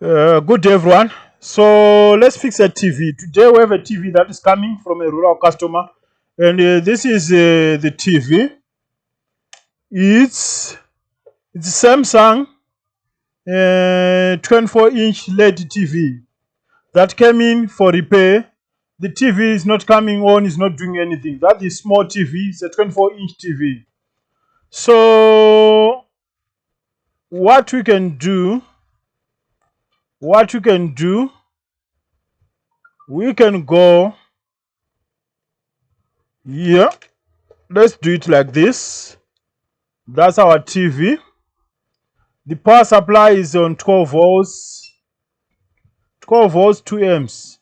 Good day, everyone. So let's fix a TV. Today we have a TV that is coming from a rural customer, and this is the TV. It's Samsung 24-inch LED TV that came in for repair. The TV is not coming on; it's not doing anything. That is small TV. It's a 24-inch TV. So what we can do? We can go here. Let's do it like this. That's our TV. The power supply is on 12 volts, 2 amps.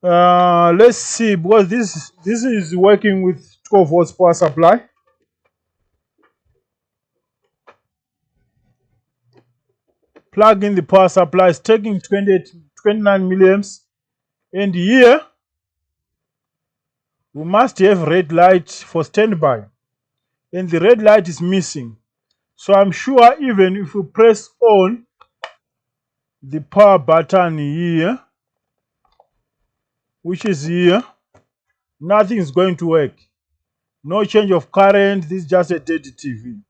Let's see, because this is working with 12 volts power supply. Plug in the power supply. It's taking 29 milliamps, and here we must have red light for standby, and the red light is missing. So I'm sure even if we press on the power button here, which is here, nothing is going to work. No change of current. This is just a dead TV.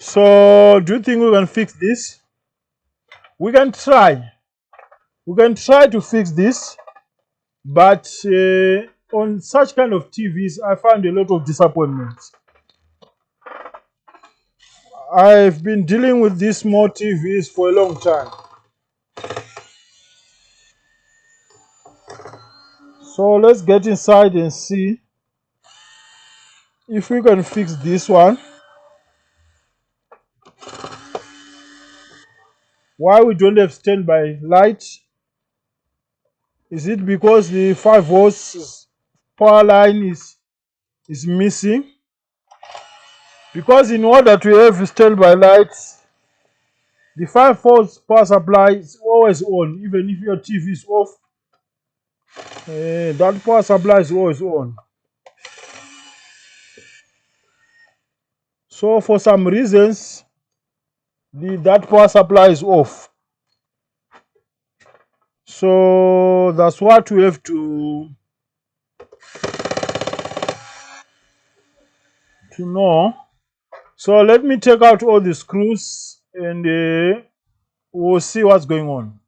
So do you think we can fix this? We can try. We can try to fix this, but on such kind of TVs, I find a lot of disappointments. I've been dealing with these small TVs for a long time. So let's get inside and see if we can fix this one. Why we don't have standby light? Is it because the 5 volts power line is missing? Because in order to have standby lights, the 5 volts power supply is always on, even if your TV is off. That power supply is always on. So for some reasons, that power supply is off. So that's what we have to know. So let me take out all the screws and we'll see what's going on.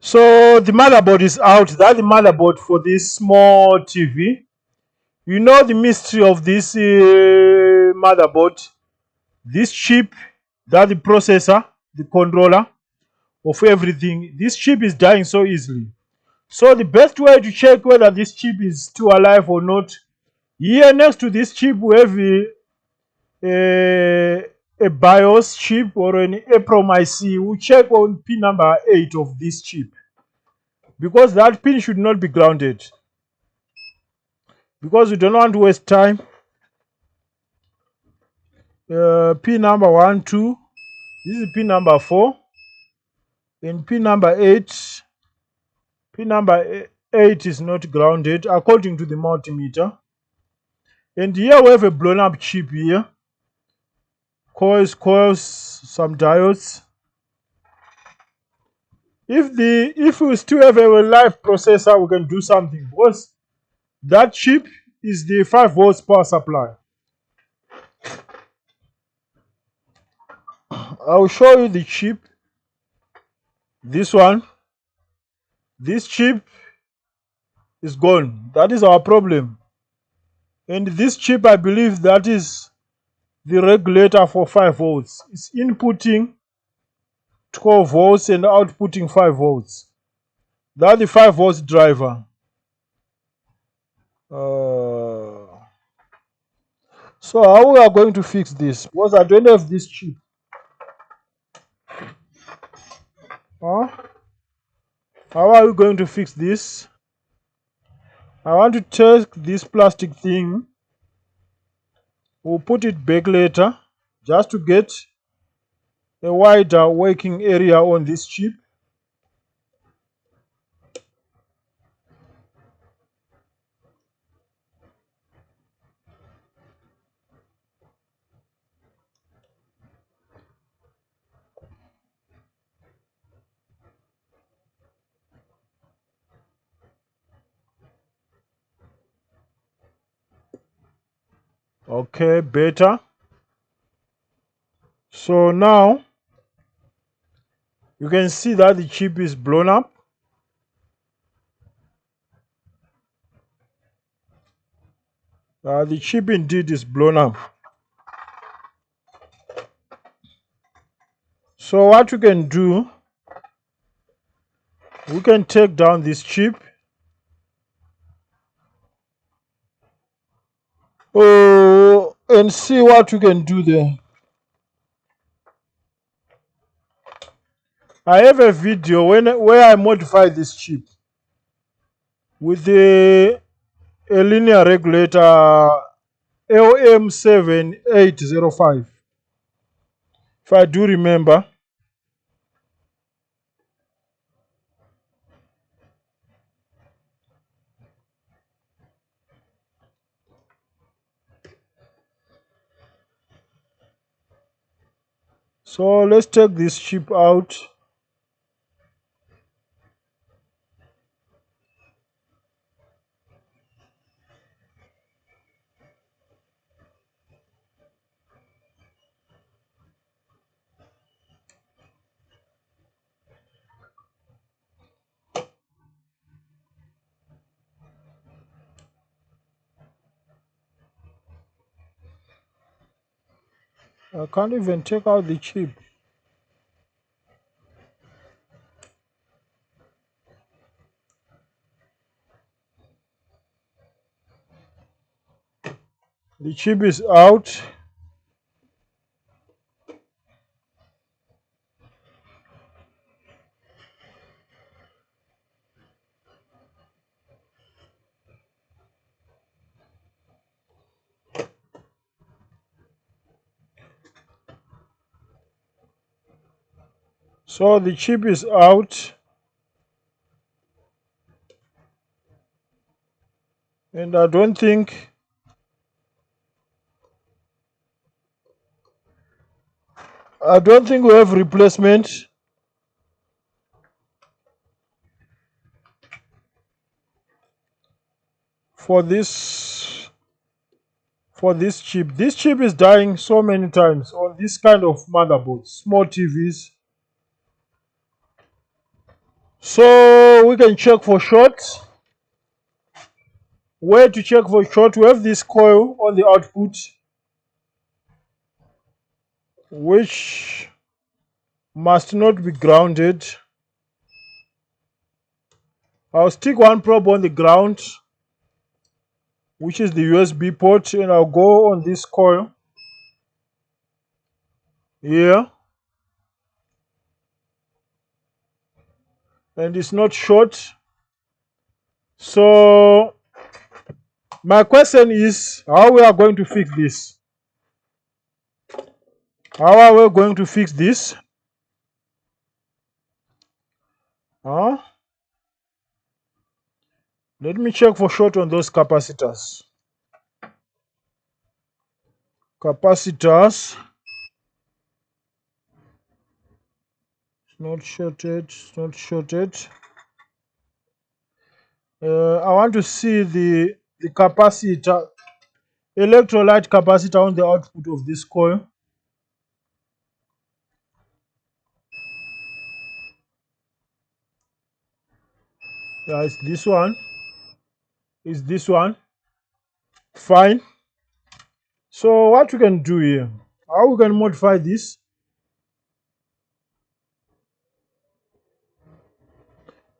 So the motherboard is out. That's the motherboard for this small TV. You know the mystery of this motherboard. This chip, that's the processor, the controller of everything. This chip is dying so easily. So the best way to check whether this chip is still alive or not, here next to this chip we have a BIOS chip or an EEPROM IC. We check on pin number 8 of this chip, because that pin should not be grounded, because we don't want to waste time. Pin number 1, 2, this is pin number 4, and pin number 8. Pin number 8 is not grounded according to the multimeter. And here we have a blown up chip here. Coils, some diodes. If we still have a live processor, we can do something, because that chip is the 5 volts power supply. I will show you the chip. This one. This chip is gone. That is our problem. And this chip, I believe that is the regulator for 5 volts. It's inputting 12 volts and outputting 5 volts. That's the 5 volts driver. So how we are going to fix this? Because I don't have this chip. How are we going to fix this? I want to take this plastic thing. We'll put it back later, just to get a wider working area on this chip. Okay, better. So now you can see that the chip is blown up. The chip indeed is blown up. So what we can do, we can take down this chip. And see what we can do there. I have a video where I modified this chip with a linear regulator LM7805. If I do remember. So let's take this chip out. I can't even take out the chip. The chip is out. So the chip is out. And I don't think we have replacement for this chip. This chip is dying so many times on this kind of motherboards, small TVs. So we can check for short. Where to check for short? We have this coil on the output, which must not be grounded. I'll stick one probe on the ground, which is the USB port, and I'll go on this coil here. And it's not short. So my question is, how we are going to fix this? How are we going to fix this? Let me check for short on those capacitors. Capacitors. It's not shorted. It's not shorted. I want to see the capacitor, electrolyte capacitor on the output of this coil. Yeah, it's this one. It's this one. Fine. So what we can do here? How we can modify this?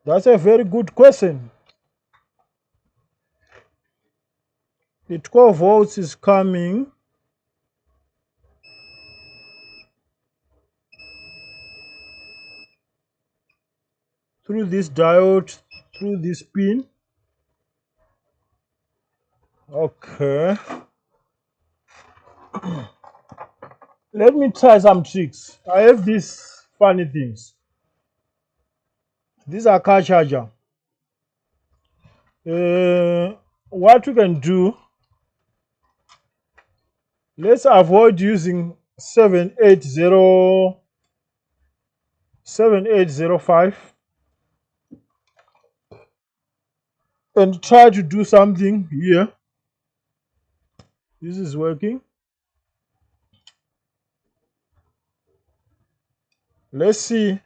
That's a very good question. The 12 volts is coming through this diode, through this pin. Okay. Let me try some tricks. I have these funny things. These are car charger. What we can do, let's avoid using 7805 and try to do something here. This is working. Let's see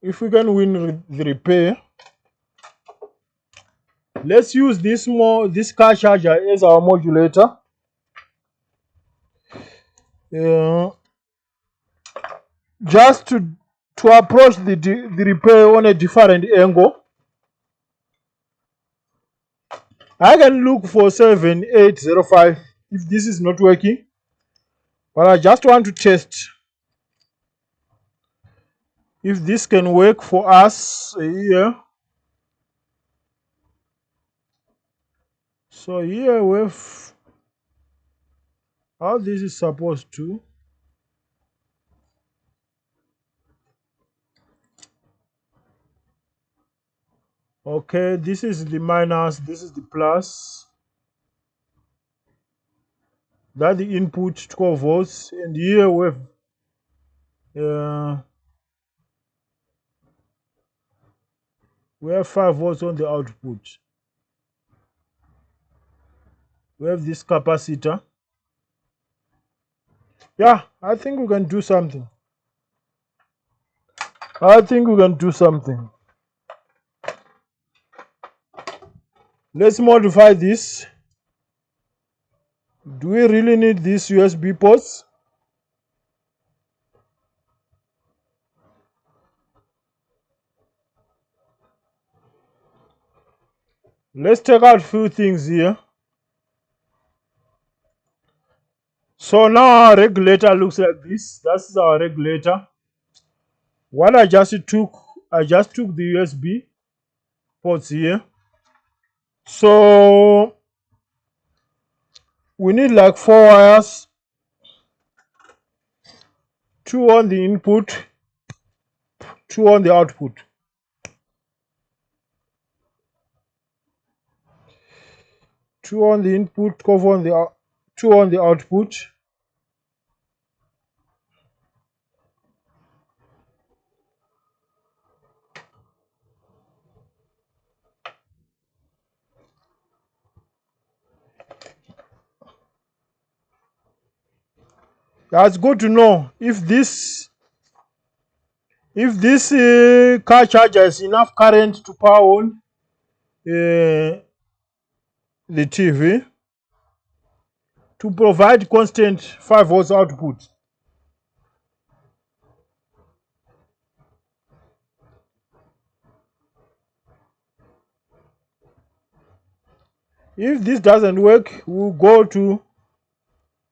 if we can win the repair. Let's use this car charger as our modulator. Just to approach the repair on a different angle. I can look for 7805 if this is not working, but I just want to test if this can work for us here. So here we have how this is supposed to. Okay, this is the minus, this is the plus. That's the input 12 volts, and here we have we have 5 volts on the output. We have this capacitor. Yeah, I think we can do something. I think we can do something. Let's modify this. Do we really need these USB ports? Let's take out a few things here. So now our regulator looks like this. That's our regulator. What I just took the USB ports here. So we need like 4 wires, 2 on the input, 2 on the output. Two on the input, 2 on the output. That's good to know if this car charger has enough current to power on the TV to provide constant 5 volts output. If this doesn't work, we'll go to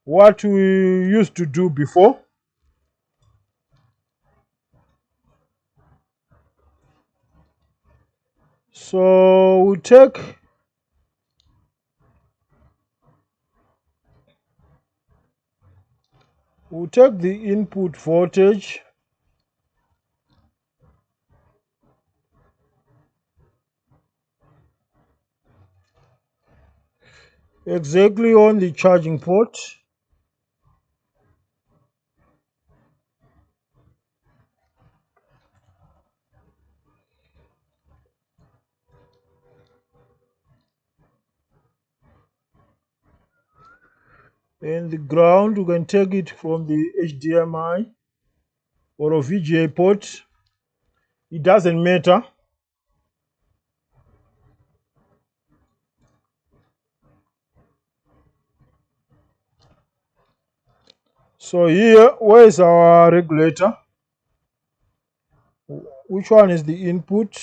what we used to do before. So we'll take the input voltage exactly on the charging port. And the ground, we can take it from the HDMI or a VGA port. It doesn't matter. So here, where is our regulator? Which one is the input?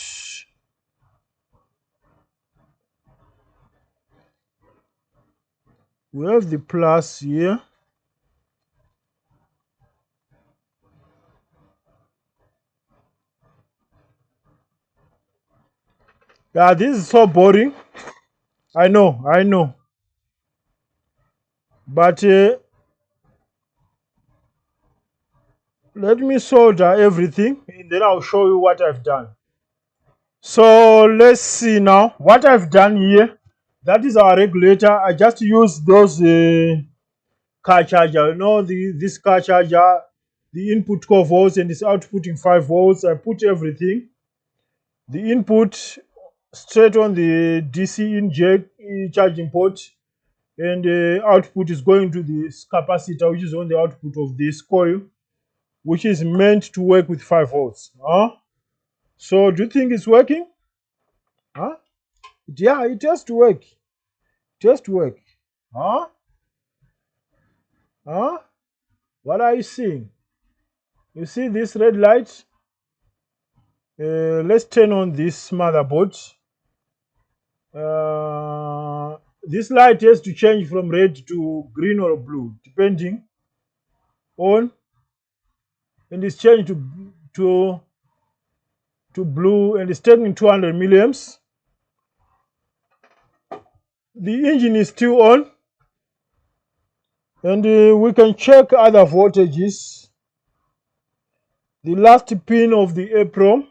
We have the plus here. Yeah, this is so boring. I know. But let me solder everything and then I'll show you what I've done. So let's see now what I've done here. That is our regulator. I just use those car charger. You know, this car charger, the input 12 volts and it's outputting 5 volts. I put everything. The input straight on the DC in jack charging port. and the output is going to this capacitor, which is on the output of this coil, which is meant to work with 5 volts. So do you think it's working? Yeah, it has to work. It has to work. Huh? What are you seeing? You see this red light? Let's turn on this motherboard. This light has to change from red to green or blue, depending on, and it's changed to blue, and it's taking 200 milliamps. The engine is still on, and we can check other voltages. The last pin of the EEPROM,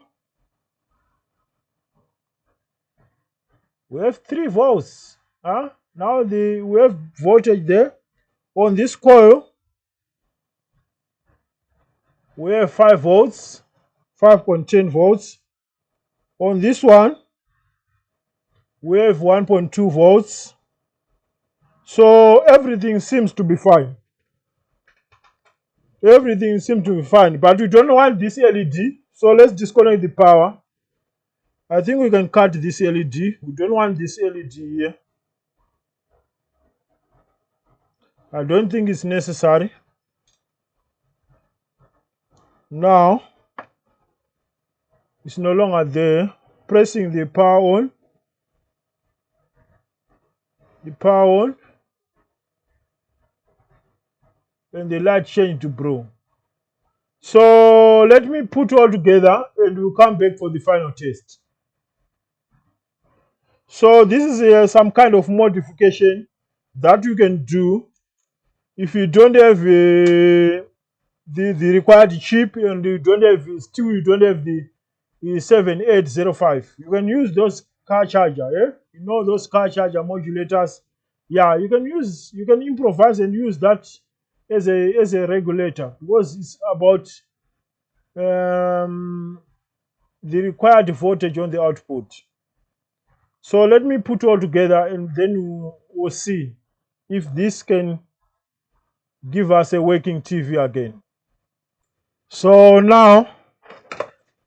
we have 3 volts. Now we have voltage there. On this coil, we have 5 volts, 5.10 volts. On this one, we have 1.2 volts. So everything seems to be fine. Everything seems to be fine, but we don't want this LED. So let's disconnect the power. I think we can cut this LED. We don't want this LED here. I don't think it's necessary. Now, it's no longer there. Pressing the power on. The power on. And the light changed to blue. So let me put all together and we'll come back for the final test. So this is some kind of modification that you can do if you don't have the required chip, and you don't have the 7805. You can use those car charger, you know, those car charger modulators. Yeah, you can improvise and use that as a regulator, because it's about the required voltage on the output. So let me put all together, and then we'll see if this can give us a working TV again. So now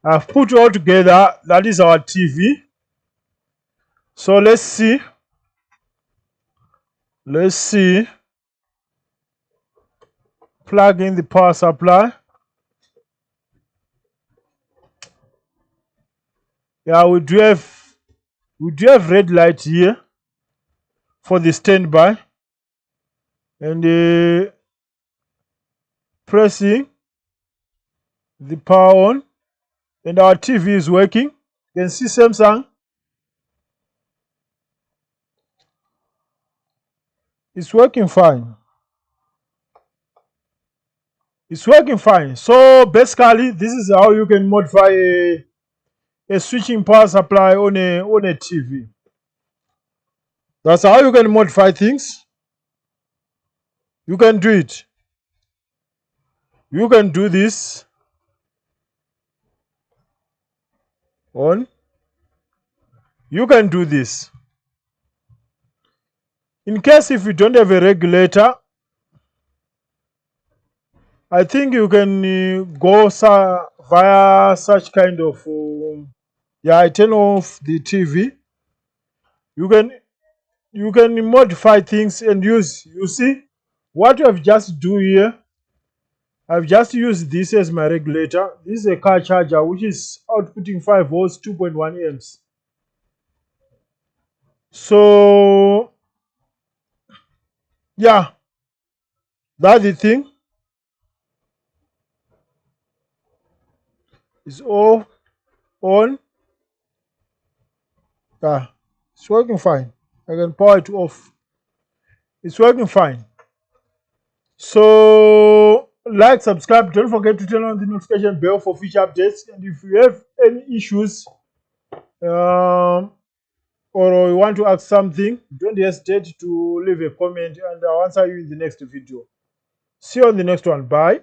I've put all together. That is our TV. So let's see. Plug in the power supply. Yeah, we do have red light here for the standby, and pressing the power on, and our TV is working. You can see Samsung. It's working fine. It's working fine. So basically, this is how you can modify a switching power supply on a TV. That's how you can modify things. You can do it. You can do this on. You can do this. In case if you don't have a regulator, I think you can go via such kind of I turn off the TV. You can modify things and use. You see what you have just do here. I've just used this as my regulator. This is a car charger which is outputting 5 volts, 2.1 amps. So yeah, that's the thing. It's all on. Yeah, it's working fine. I can power it off. It's working fine. So like, subscribe, don't forget to turn on the notification bell for future updates. And if you have any issues or you want to ask something, don't hesitate to leave a comment, and I'll answer you in the next video. See you on the next one. Bye.